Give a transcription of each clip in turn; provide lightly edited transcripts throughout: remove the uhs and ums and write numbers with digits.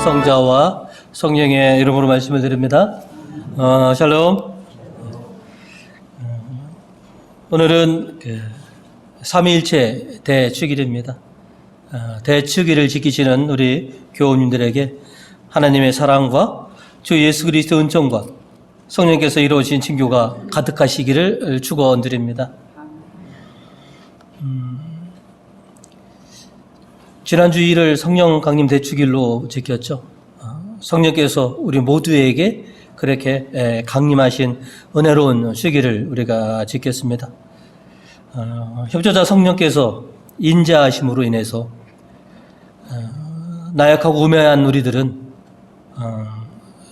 성자와 성령의 이름으로 말씀을 드립니다. 샬롬. 오늘은 삼위일체 대축일입니다. 대축일을 지키시는 우리 교우님들에게 하나님의 사랑과 주 예수 그리스도의 은총과 성령께서 이루어진 친교가 가득하시기를 축원드립니다. 지난주 일을 성령 강림 대축일로 지켰죠. 성령께서 우리 모두에게 그렇게 강림하신 은혜로운 시기를 우리가 지켰습니다. 협조자 성령께서 인자하심으로 인해서 나약하고 우매한 우리들은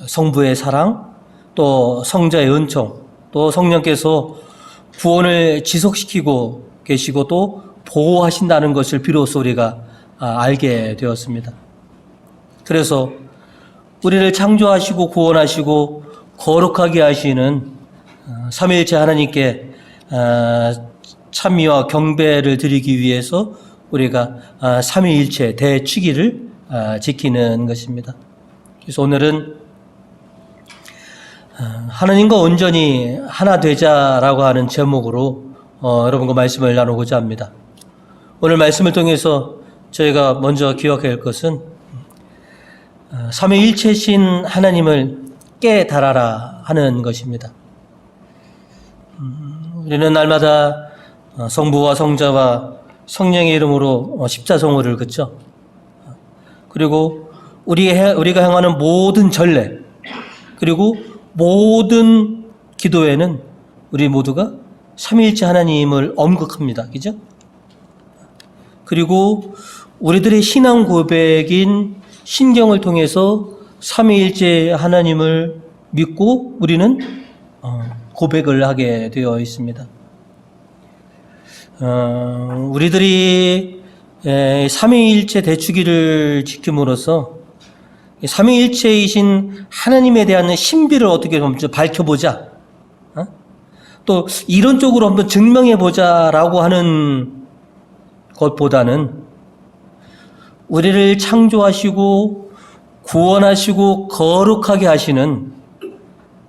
성부의 사랑, 또 성자의 은총, 또 성령께서 구원을 지속시키고 계시고 또 보호하신다는 것을 비로소 우리가 알게 되었습니다. 그래서 우리를 창조하시고 구원하시고 거룩하게 하시는 삼위일체 하나님께 찬미와 경배를 드리기 위해서 우리가 삼위일체 대축일을 지키는 것입니다. 그래서 오늘은 하나님과 온전히 하나 되자라고 하는 제목으로 여러분과 말씀을 나누고자 합니다. 오늘 말씀을 통해서 저희가 먼저 기억해야 할 것은 삼위일체신 하나님을 깨달아라 하는 것입니다. 우리는 날마다 성부와 성자와 성령의 이름으로 십자성호를 긋죠. 그리고 우리가 행하는 모든 전례 그리고 모든 기도에는 우리 모두가 삼위일체 하나님을 엄극합니다. 그죠? 그리고 우리들의 신앙 고백인 신경을 통해서 삼위일체 하나님을 믿고 우리는 고백을 하게 되어 있습니다. 우리들이 삼위일체 대축일을 지킴으로써 삼위일체이신 하나님에 대한 신비를 어떻게 좀 밝혀보자, 또 이론적으로 한번 증명해보자라고 하는 것보다는 우리를 창조하시고 구원하시고 거룩하게 하시는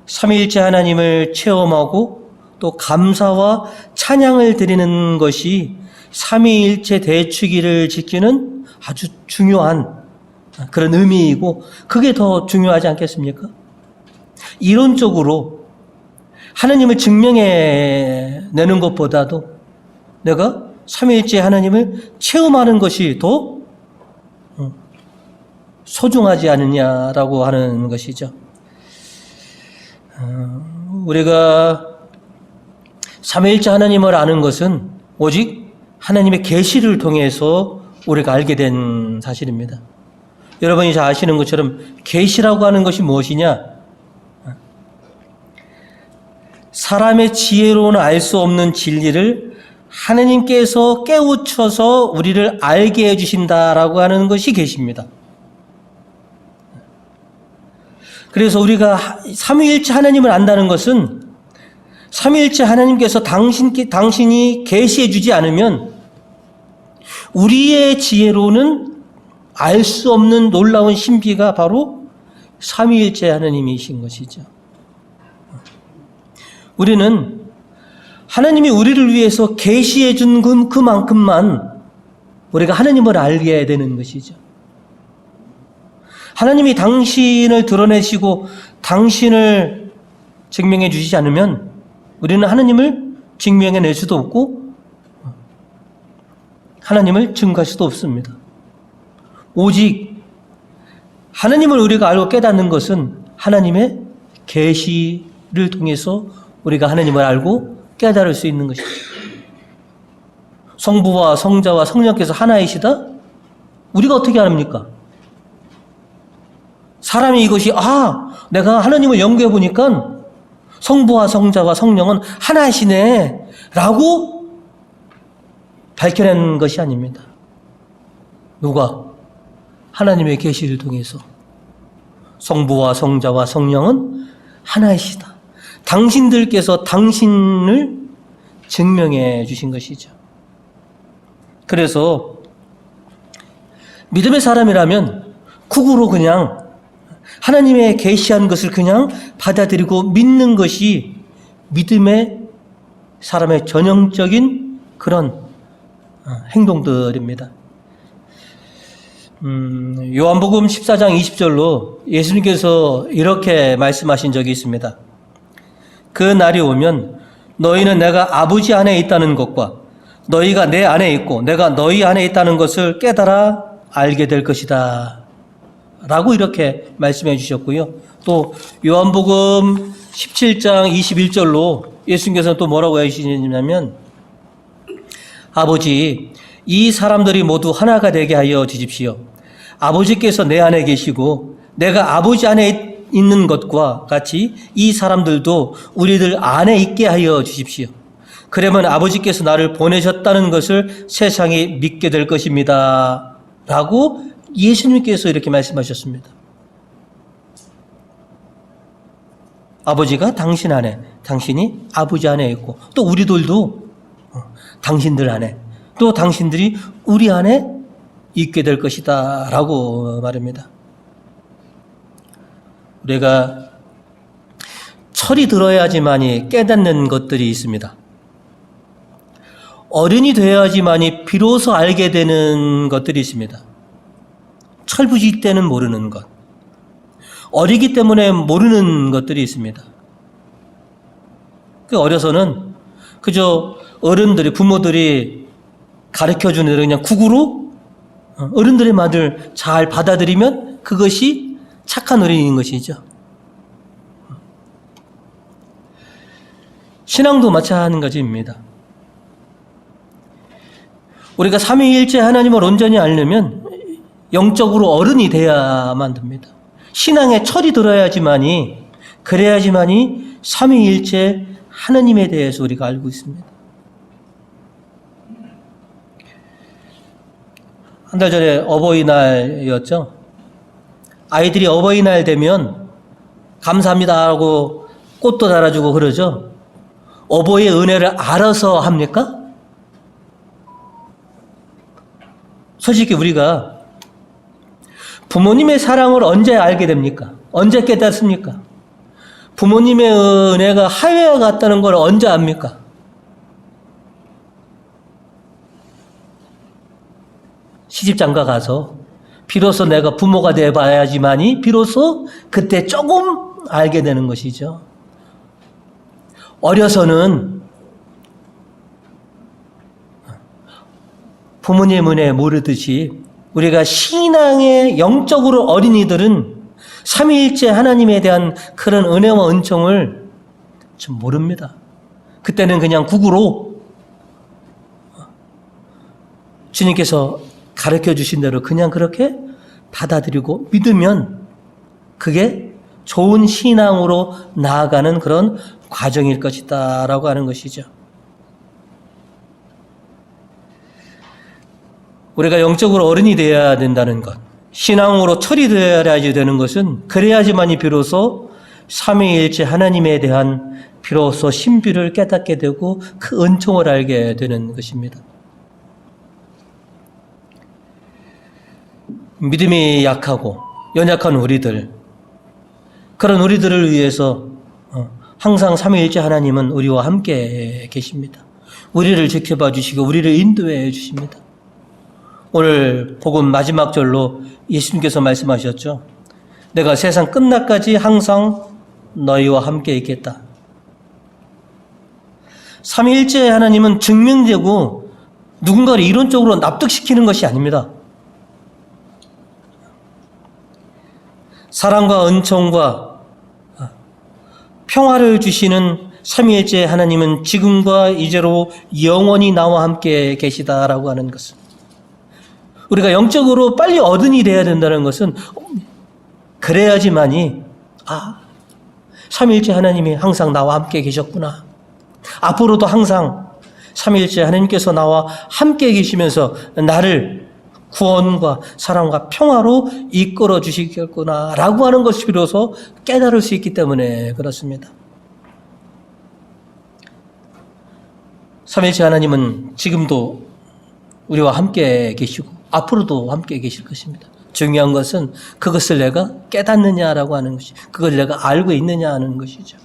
삼위일체 하나님을 체험하고 또 감사와 찬양을 드리는 것이 삼위일체 대축일을 지키는 아주 중요한 그런 의미이고 그게 더 중요하지 않겠습니까? 이론적으로 하나님을 증명해내는 것보다도 내가 삼위일체 하나님을 체험하는 것이 더 소중하지 않느냐라고 하는 것이죠. 우리가 삼위일체 하나님을 아는 것은 오직 하나님의 계시를 통해서 우리가 알게 된 사실입니다. 여러분이 잘 아시는 것처럼 계시라고 하는 것이 무엇이냐? 사람의 지혜로는 알 수 없는 진리를 하나님께서 깨우쳐서 우리를 알게 해주신다라고 하는 것이 계시입니다. 그래서 우리가 삼위일체 하나님을 안다는 것은 삼위일체 하나님께서 당신이 계시해 주지 않으면 우리의 지혜로는 알 수 없는 놀라운 신비가 바로 삼위일체 하나님이신 것이죠. 우리는 하나님이 우리를 위해서 계시해 준 그만큼만 우리가 하나님을 알게 되는 것이죠. 하나님이 당신을 드러내시고 당신을 증명해 주시지 않으면 우리는 하나님을 증명해낼 수도 없고 하나님을 증거할 수도 없습니다. 오직 하나님을 우리가 알고 깨닫는 것은 하나님의 계시를 통해서 우리가 하나님을 알고 깨달을 수 있는 것이죠. 성부와 성자와 성령께서 하나이시다? 우리가 어떻게 합니까? 사람이 이것이 내가 하나님을 연구해 보니까 성부와 성자와 성령은 하나이시네 라고 밝혀낸 것이 아닙니다. 누가? 하나님의 계시를 통해서 성부와 성자와 성령은 하나이시다. 당신들께서 당신을 증명해 주신 것이죠. 그래서 믿음의 사람이라면 국으로 그냥 하나님의 계시한 것을 그냥 받아들이고 믿는 것이 믿음의 사람의 전형적인 그런 행동들입니다. 요한복음 14장 20절로 예수님께서 이렇게 말씀하신 적이 있습니다. 그 날이 오면 너희는 내가 아버지 안에 있다는 것과 너희가 내 안에 있고 내가 너희 안에 있다는 것을 깨달아 알게 될 것이다 라고 이렇게 말씀해 주셨고요. 또 요한복음 17장 21절로 예수님께서는 또 뭐라고 하시냐면 아버지 이 사람들이 모두 하나가 되게 하여 주십시오. 아버지께서 내 안에 계시고 내가 아버지 안에 있는 것과 같이 이 사람들도 우리들 안에 있게 하여 주십시오. 그러면 아버지께서 나를 보내셨다는 것을 세상이 믿게 될 것입니다 라고 예수님께서 이렇게 말씀하셨습니다. 아버지가 당신 안에, 당신이 아버지 안에 있고 또 우리들도 당신들 안에, 또 당신들이 우리 안에 있게 될 것이다 라고 말합니다. 우리가 철이 들어야지만이 깨닫는 것들이 있습니다. 어른이 되어야지만이 비로소 알게 되는 것들이 있습니다. 철부지 때는 모르는 것, 어리기 때문에 모르는 것들이 있습니다. 어려서는 그저 어른들이, 부모들이 가르쳐주는 대로 그냥 국으로 어른들의 말을 잘 받아들이면 그것이 착한 어린이인 것이죠. 신앙도 마찬가지입니다. 우리가 삼위일체 하나님을 온전히 알려면 영적으로 어른이 돼야만 됩니다. 신앙에 철이 들어야지만이, 그래야지만이 삼위일체 하나님에 대해서 우리가 알고 있습니다. 한 달 전에 어버이날이었죠. 아이들이 어버이날 되면 감사합니다 하고 꽃도 달아주고 그러죠. 어버이의 은혜를 알아서 합니까? 솔직히 우리가 부모님의 사랑을 언제 알게 됩니까? 언제 깨닫습니까? 부모님의 은혜가 하회와 같다는 걸 언제 압니까? 시집장가 가서 비로소 내가 부모가 돼봐야지만이 비로소 그때 조금 알게 되는 것이죠. 어려서는 부모님 은혜 모르듯이 우리가 신앙의 영적으로 어린이들은 삼위일체 하나님에 대한 그런 은혜와 은총을 좀 모릅니다. 그때는 그냥 국으로 주님께서 가르쳐 주신 대로 그냥 그렇게 받아들이고 믿으면 그게 좋은 신앙으로 나아가는 그런 과정일 것이다 라고 하는 것이죠. 우리가 영적으로 어른이 되어야 된다는 것, 신앙으로 철이 되어야지 되는 것은 그래야지만이 비로소 삼위일체 하나님에 대한 비로소 신비를 깨닫게 되고 그 은총을 알게 되는 것입니다. 믿음이 약하고 연약한 우리들, 그런 우리들을 위해서 항상 삼위일체 하나님은 우리와 함께 계십니다. 우리를 지켜봐 주시고 우리를 인도해 주십니다. 오늘 복음 마지막 절로 예수님께서 말씀하셨죠. 내가 세상 끝날까지 항상 너희와 함께 있겠다. 삼위일체 하나님은 증명되고 누군가를 이론적으로 납득시키는 것이 아닙니다. 사랑과 은총과 평화를 주시는 삼위일체 하나님은 지금과 이제로 영원히 나와 함께 계시다라고 하는 것은, 우리가 영적으로 빨리 어른이 돼야 된다는 것은 그래야지만이 삼위일체 하나님이 항상 나와 함께 계셨구나, 앞으로도 항상 삼위일체 하나님께서 나와 함께 계시면서 나를 구원과 사랑과 평화로 이끌어 주시겠구나 라고 하는 것이 비로소 깨달을 수 있기 때문에 그렇습니다. 삼위일체 하나님은 지금도 우리와 함께 계시고 앞으로도 함께 계실 것입니다. 중요한 것은 그것을 내가 깨닫느냐라고 하는 것이, 그걸 내가 알고 있느냐 하는 것이죠.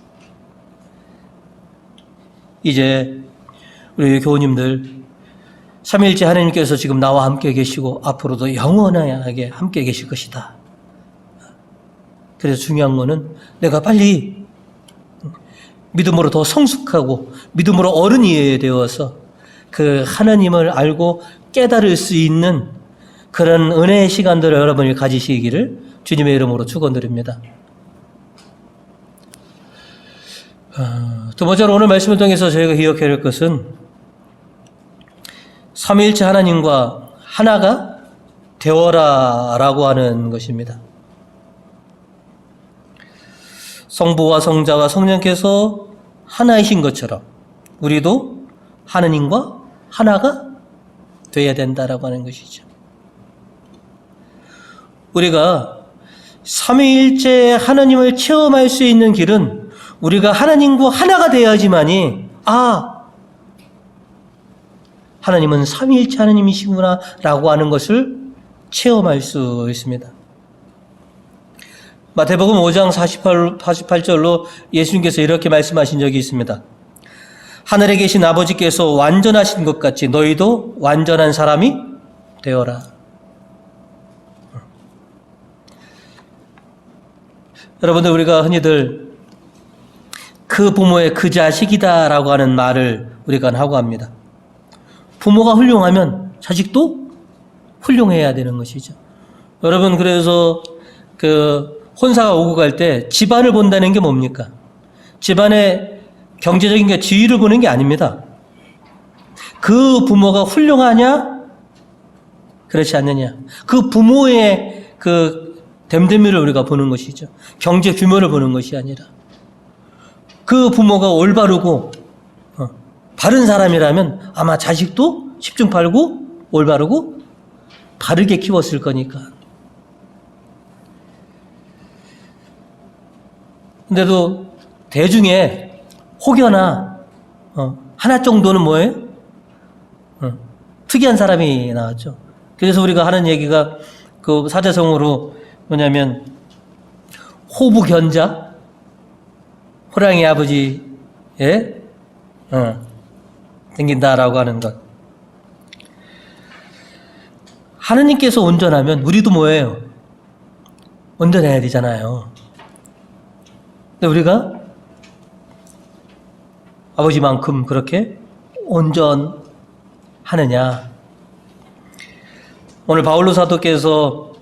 이제 우리 교우님들, 삼위일체 하나님께서 지금 나와 함께 계시고 앞으로도 영원하게 함께 계실 것이다. 그래서 중요한 거는 내가 빨리 믿음으로 더 성숙하고 믿음으로 어른이 되어서 그 하나님을 알고 깨달을 수 있는 그런 은혜의 시간들을 여러분이 가지시기를 주님의 이름으로 축원드립니다. 두 번째로 오늘 말씀을 통해서 저희가 기억해야 할 것은 삼위일체 하나님과 하나가 되어라라고 하는 것입니다. 성부와 성자와 성령께서 하나이신 것처럼 우리도 하느님과 하나가 되어야 된다라고 하는 것이죠. 우리가 삼위일체 하나님을 체험할 수 있는 길은 우리가 하나님과 하나가 되어야지만이 하나님은 삼위일체 하나님이시구나 라고 하는 것을 체험할 수 있습니다. 마태복음 5장 48절로 예수님께서 이렇게 말씀하신 적이 있습니다. 하늘에 계신 아버지께서 완전하신 것 같이 너희도 완전한 사람이 되어라. 여러분들, 우리가 흔히들 그 부모의 그 자식이다라고 하는 말을 우리가 하고 합니다. 부모가 훌륭하면 자식도 훌륭해야 되는 것이죠. 여러분, 그래서 혼사가 오고 갈 때 집안을 본다는 게 뭡니까? 집안의 경제적인 게 지위를 보는 게 아닙니다. 그 부모가 훌륭하냐? 그렇지 않느냐? 그 부모의 그 됨됨이를 우리가 보는 것이죠. 경제 규모를 보는 것이 아니라 그 부모가 올바르고 바른 사람이라면 아마 자식도 10중 8구 올바르고 바르게 키웠을 거니까. 근데도 대중에 혹여나 하나 정도는 뭐예요? 특이한 사람이 나왔죠. 그래서 우리가 하는 얘기가 그 사자성어로 뭐냐면 호부견자, 호랑이 아버지에 생긴다라고 하는 것. 하느님께서 온전하면 우리도 뭐예요? 온전해야 되잖아요. 근데 우리가 아버지만큼 그렇게 온전하느냐? 오늘 바울로 사도께서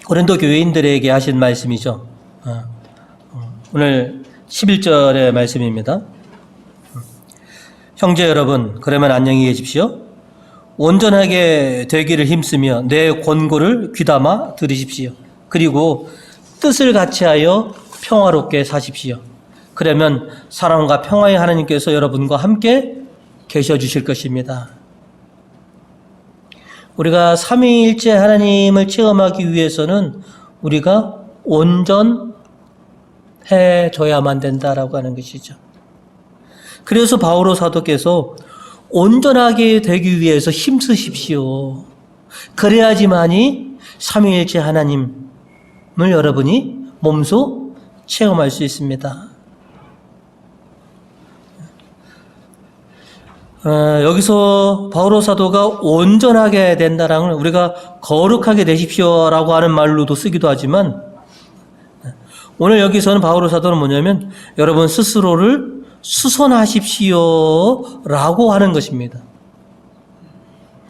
고린도 교회인들에게 하신 말씀이죠. 오늘 11절의 말씀입니다. 형제 여러분, 그러면 안녕히 계십시오. 온전하게 되기를 힘쓰며 내 권고를 귀담아 들으십시오. 그리고 뜻을 같이하여 평화롭게 사십시오. 그러면 사랑과 평화의 하나님께서 여러분과 함께 계셔 주실 것입니다. 우리가 삼위일체 하나님을 체험하기 위해서는 우리가 온전해져야만 된다라고 하는 것이죠. 그래서 바오로 사도께서 온전하게 되기 위해서 힘쓰십시오. 그래야지만이 삼위일체 하나님을 여러분이 몸소 체험할 수 있습니다. 여기서 바오로 사도가 온전하게 된다라는 건 우리가 거룩하게 되십시오라고 하는 말로도 쓰기도 하지만 오늘 여기서는 바오로 사도는 뭐냐면 여러분 스스로를 수선하십시오라고 하는 것입니다.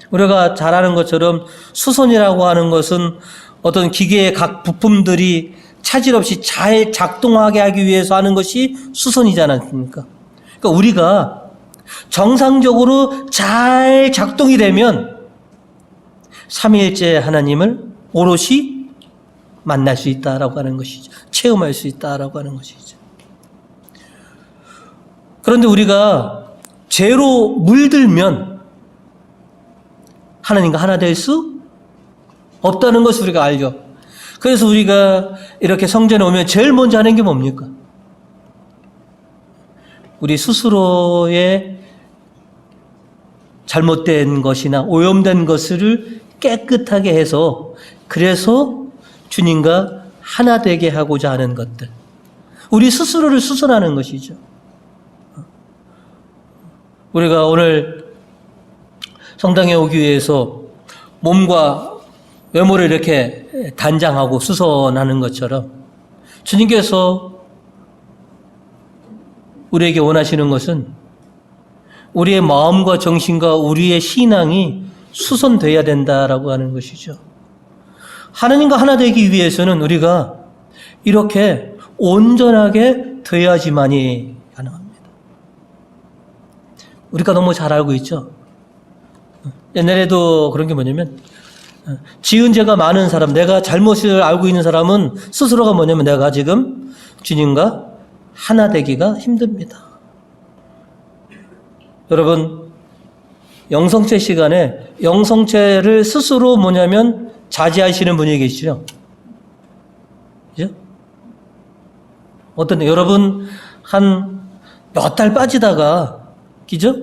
우리가 잘 아는 것처럼 수선이라고 하는 것은 어떤 기계의 각 부품들이 차질 없이 잘 작동하게 하기 위해서 하는 것이 수선이지 않습니까? 그러니까 우리가 정상적으로 잘 작동이 되면 삼위일체 하나님을 오롯이 만날 수 있다라고 하는 것이죠. 체험할 수 있다라고 하는 것이죠. 그런데 우리가 죄로 물들면 하나님과 하나 될 수 없다는 것을 우리가 알죠. 그래서 우리가 이렇게 성전에 오면 제일 먼저 하는 게 뭡니까? 우리 스스로의 잘못된 것이나 오염된 것을 깨끗하게 해서 그래서 주님과 하나 되게 하고자 하는 것들. 우리 스스로를 수선하는 것이죠. 우리가 오늘 성당에 오기 위해서 몸과 외모를 이렇게 단장하고 수선하는 것처럼 주님께서 우리에게 원하시는 것은 우리의 마음과 정신과 우리의 신앙이 수선되어야 된다라고 하는 것이죠. 하나님과 하나 되기 위해서는 우리가 이렇게 온전하게 되어야지만이 가능합니다. 우리가 너무 잘 알고 있죠. 옛날에도 그런 게 뭐냐면 지은 죄가 많은 사람, 내가 잘못을 알고 있는 사람은 스스로가 뭐냐면 내가 지금 주님과 하나 되기가 힘듭니다. 여러분, 영성체 시간에 영성체를 스스로 뭐냐면 자제하시는 분이 계시죠? 그죠? 여러분 한 몇 달 빠지다가, 그죠?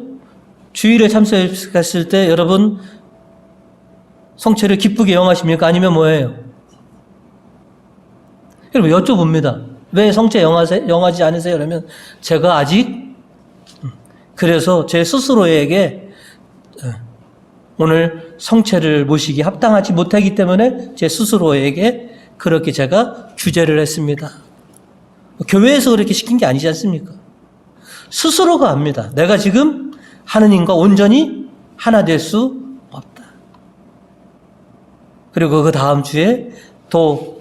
주일에 참석했을 때 여러분 성체를 기쁘게 영하십니까? 아니면 뭐예요? 여러분 여쭤봅니다. 왜 성체 영하지 않으세요? 그러면 제가 아직 그래서 제 스스로에게 오늘 성체를 모시기 합당하지 못하기 때문에 제 스스로에게 그렇게 제가 규제를 했습니다. 교회에서 그렇게 시킨 게 아니지 않습니까? 스스로가 압니다. 내가 지금 하느님과 온전히 하나 될 수 없다. 그리고 그 다음 주에 또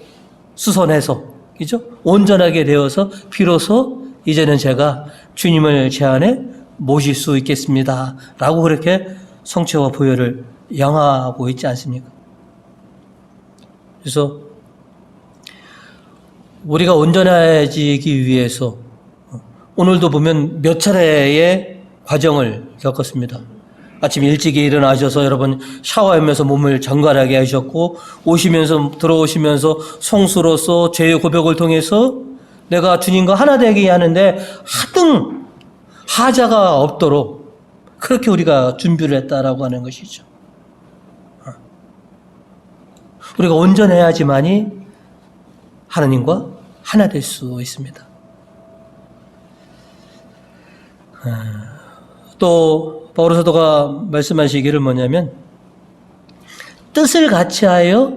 수선해서, 그죠? 온전하게 되어서 비로소 이제는 제가 주님을 제 안에 모실 수 있겠습니다. 라고 그렇게 성체와 부여를 영하고 있지 않습니까? 그래서 우리가 온전해지기 위해서 오늘도 보면 몇 차례의 과정을 겪었습니다. 아침 일찍이 일어나셔서 여러분 샤워하면서 몸을 정갈하게 하셨고 들어오시면서 성수로서 죄의 고백을 통해서 내가 주님과 하나 되게 하는데 하등 하자가 없도록 그렇게 우리가 준비를 했다라고 하는 것이죠. 우리가 온전해야지만이 하나님과 하나 될 수 있습니다. 또 바울 사도가 말씀하시기를 뭐냐면 뜻을 같이하여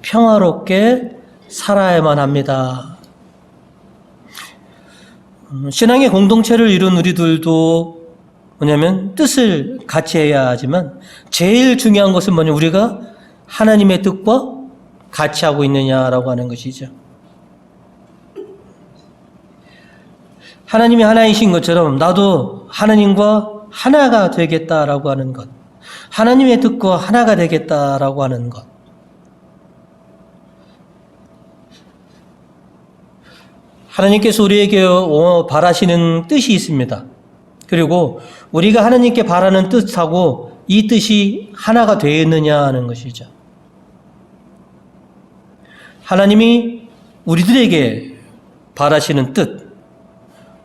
평화롭게 살아야만 합니다. 신앙의 공동체를 이룬 우리들도 뭐냐면 뜻을 같이 해야 하지만 제일 중요한 것은 뭐냐, 우리가 하나님의 뜻과 같이 하고 있느냐라고 하는 것이죠. 하나님이 하나이신 것처럼 나도 하나님과 하나가 되겠다라고 하는 것, 하나님의 뜻과 하나가 되겠다라고 하는 것. 하나님께서 우리에게 바라시는 뜻이 있습니다. 그리고 우리가 하나님께 바라는 뜻하고 이 뜻이 하나가 되었느냐 하는 것이죠. 하나님이 우리들에게 바라시는 뜻,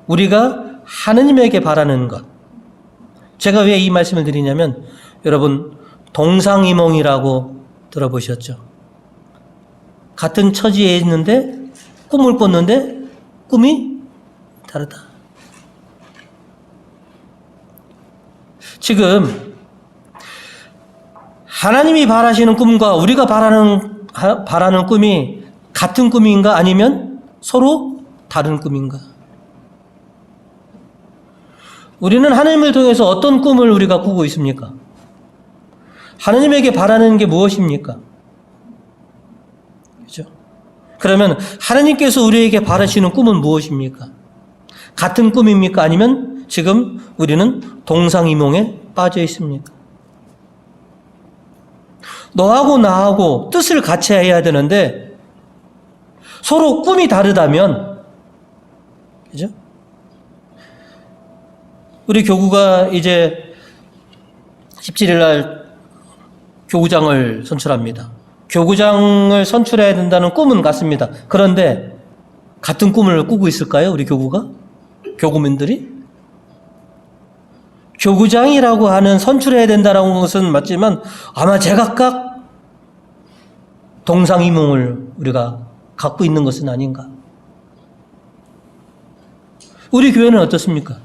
우리가 하나님에게 바라는 것. 제가 왜 이 말씀을 드리냐면 여러분 동상이몽이라고 들어보셨죠? 같은 처지에 있는데 꿈을 꿨는데 꿈이 다르다. 지금 하나님이 바라시는 꿈과 우리가 바라는 꿈이 같은 꿈인가 아니면 서로 다른 꿈인가? 우리는 하나님을 통해서 어떤 꿈을 우리가 꾸고 있습니까? 하나님에게 바라는 게 무엇입니까? 그렇죠? 그러면 하나님께서 우리에게 바라시는 꿈은 무엇입니까? 같은 꿈입니까? 아니면 지금 우리는 동상이몽에 빠져 있습니까? 너하고 나하고 뜻을 같이 해야 되는데 서로 꿈이 다르다면, 그죠? 우리 교구가 이제 17일 날 교구장을 선출합니다. 교구장을 선출해야 된다는 꿈은 같습니다. 그런데 같은 꿈을 꾸고 있을까요? 우리 교구가? 교구민들이? 교구장이라고 하는 선출해야 된다는 것은 맞지만 아마 제각각 동상이몽을 우리가 갖고 있는 것은 아닌가? 우리 교회는 어떻습니까?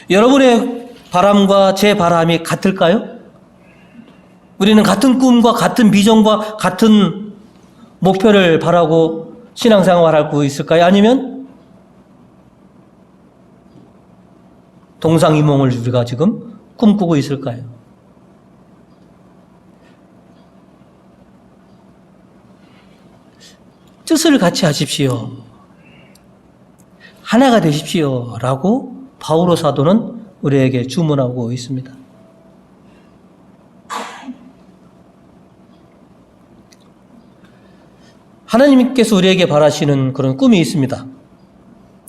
여러분의 바람과 제 바람이 같을까요? 우리는 같은 꿈과 같은 비전과 같은 목표를 바라고 신앙생활하고 있을까요? 아니면 동상이몽을 우리가 지금 꿈꾸고 있을까요? 뜻을 같이 하십시오. 하나가 되십시오. 라고 바오로 사도는 우리에게 주문하고 있습니다. 하나님께서 우리에게 바라시는 그런 꿈이 있습니다.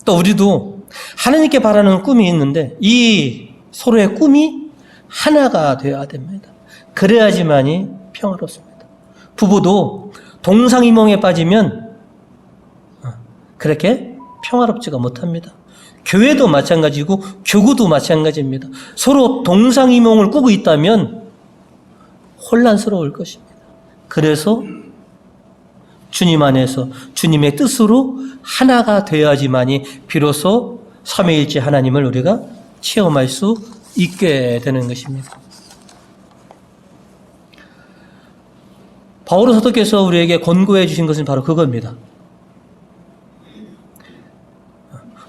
또 우리도 하나님께 바라는 꿈이 있는데 이 서로의 꿈이 하나가 되어야 됩니다. 그래야지만이 평화롭습니다. 부부도 동상이몽에 빠지면 그렇게 평화롭지가 못합니다. 교회도 마찬가지고 교구도 마찬가지입니다. 서로 동상이몽을 꾸고 있다면 혼란스러울 것입니다. 그래서 주님 안에서 주님의 뜻으로 하나가 되어야지만이 비로소 삼위일체 하나님을 우리가 체험할 수 있게 되는 것입니다. 바오로 사도께서 우리에게 권고해 주신 것은 바로 그겁니다.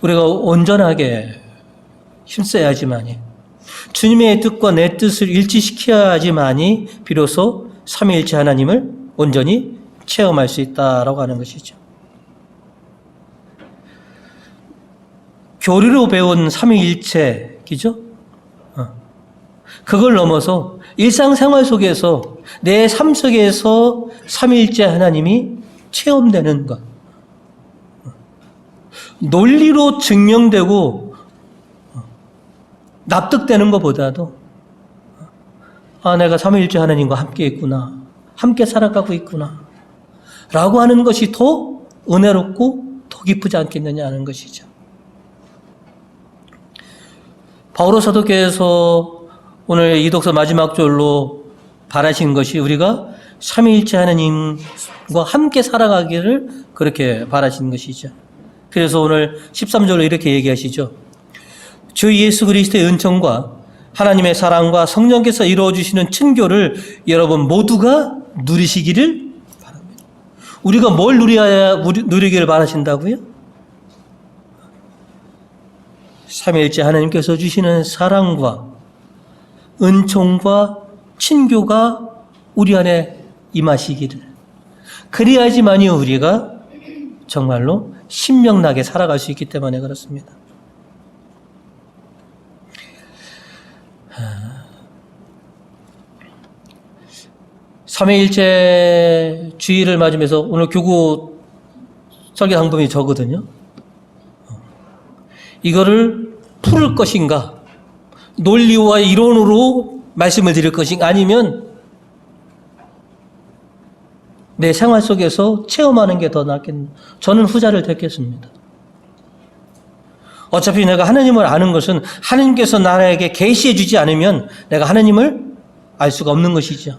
우리가 온전하게 힘써야지만이 주님의 뜻과 내 뜻을 일치시켜야지만이 비로소 삼위일체 하나님을 온전히 체험할 수 있다라고 하는 것이죠. 교리로 배운 삼위일체이죠. 그걸 넘어서 일상생활 속에서 내 삶 속에서 삼위일체 하나님이 체험되는 것. 논리로 증명되고 납득되는 것보다도 내가 삼위일체 하나님과 함께 있구나. 함께 살아가고 있구나. 라고 하는 것이 더 은혜롭고 더 기쁘지 않겠느냐 하는 것이죠. 바오로 사도께서 오늘 이 독서 마지막 절로 바라신 것이 우리가 삼위일체 하나님과 함께 살아가기를 그렇게 바라신 것이죠. 그래서 오늘 13절로 이렇게 얘기하시죠. 주 예수 그리스도의 은총과 하나님의 사랑과 성령께서 이루어주시는 친교를 여러분 모두가 누리시기를 바랍니다. 우리가 뭘 누리기를 바라신다고요? 삼위일체 하나님께서 주시는 사랑과 은총과 친교가 우리 안에 임하시기를. 그래야지만이 우리가 정말로 신명나게 살아갈 수 있기 때문에 그렇습니다. 삼위일체 주의를 맞으면서 오늘 교구 설교 방법이 저거든요. 이거를 풀을 것인가, 논리와 이론으로 말씀을 드릴 것인가, 아니면 내 생활 속에서 체험하는 게 더 낫겠나. 저는 후자를 택했습니다. 어차피 내가 하나님을 아는 것은 하나님께서 나에게 계시해 주지 않으면 내가 하나님을 알 수가 없는 것이죠.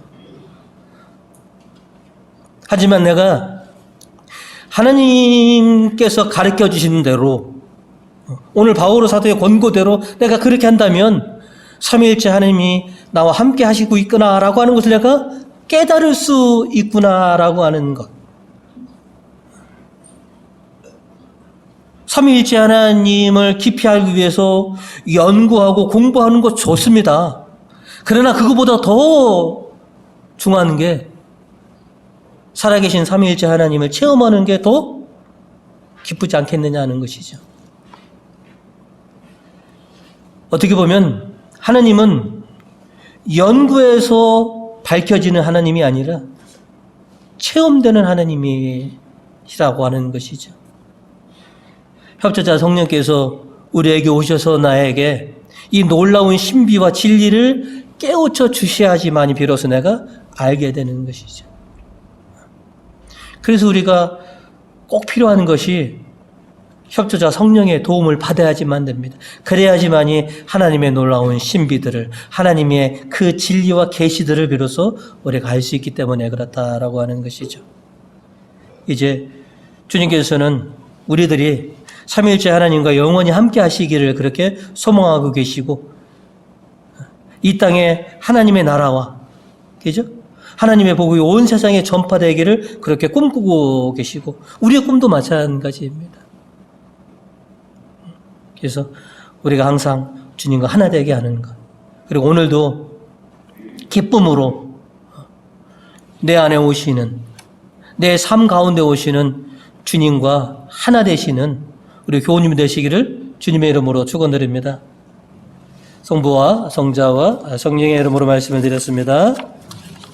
하지만 내가 하나님께서 가르쳐 주시는 대로 오늘 바오로 사도의 권고대로 내가 그렇게 한다면 삼위일체 하나님이 나와 함께 하시고 있구나라고 하는 것을 내가 깨달을 수 있구나라고 하는 것. 삼위일체 하나님을 깊이 알기 위해서 연구하고 공부하는 것 좋습니다. 그러나 그것보다 더 중요한 게 살아계신 삼위일체 하나님을 체험하는 게 더 기쁘지 않겠느냐 하는 것이죠. 어떻게 보면 하나님은 연구에서 밝혀지는 하나님이 아니라 체험되는 하나님이시라고 하는 것이죠. 협조자 성령께서 우리에게 오셔서 나에게 이 놀라운 신비와 진리를 깨우쳐 주셔야지만이 비로소 내가 알게 되는 것이죠. 그래서 우리가 꼭 필요한 것이 협조자 성령의 도움을 받아야지만 됩니다. 그래야지만이 하나님의 놀라운 신비들을, 하나님의 그 진리와 계시들을 비로소 우리가 알 수 있기 때문에 그렇다라고 하는 것이죠. 이제 주님께서는 우리들이 삼위일체 하나님과 영원히 함께 하시기를 그렇게 소망하고 계시고, 이 땅에 하나님의 나라와, 그죠? 하나님의 복이 온 세상에 전파되기를 그렇게 꿈꾸고 계시고, 우리의 꿈도 마찬가지입니다. 그래서 우리가 항상 주님과 하나 되게 하는 것, 그리고 오늘도 기쁨으로 내 안에 오시는, 내 삶 가운데 오시는 주님과 하나 되시는 우리 교우님이 되시기를 주님의 이름으로 축원드립니다. 성부와 성자와 성령의 이름으로 말씀을 드렸습니다.